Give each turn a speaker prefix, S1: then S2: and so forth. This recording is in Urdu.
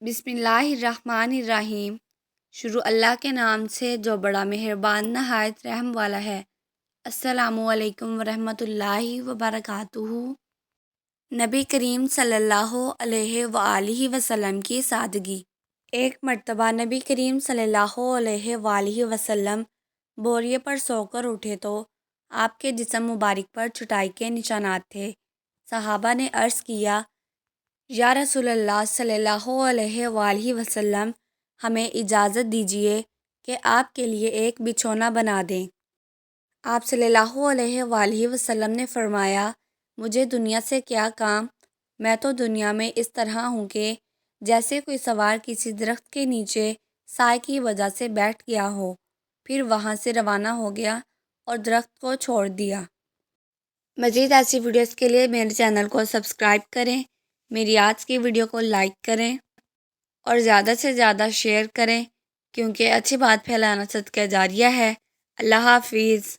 S1: بسم اللہ الرحمن الرحیم۔ شروع اللہ کے نام سے جو بڑا مہربان نہایت رحم والا ہے۔ السلام علیکم ورحمۃ اللہ وبرکاتہ۔ نبی کریم صلی اللہ علیہ وآلہ وسلم کی سادگی۔ ایک مرتبہ نبی کریم صلی اللہ علیہ وآلہ وسلم بوریے پر سو کر اٹھے تو آپ کے جسم مبارک پر چٹائی کے نشانات تھے۔ صحابہ نے عرض کیا، یا رسول اللہ صلی اللہ علیہ وآلہ وسلم، ہمیں اجازت دیجیے کہ آپ کے لیے ایک بچھونا بنا دیں۔ آپ صلی اللہ علیہ وآلہ وسلم نے فرمایا، مجھے دنیا سے کیا کام؟ میں تو دنیا میں اس طرح ہوں کہ جیسے کوئی سوار کسی درخت کے نیچے سائے کی وجہ سے بیٹھ گیا ہو، پھر وہاں سے روانہ ہو گیا اور درخت کو چھوڑ دیا۔ مزید ایسی ویڈیوز کے لیے میرے چینل کو سبسکرائب کریں، میری آج کی ویڈیو کو لائک کریں اور زیادہ سے زیادہ شیئر کریں، کیونکہ اچھی بات پھیلانا صدقہ جاریہ ہے۔ اللہ حافظ۔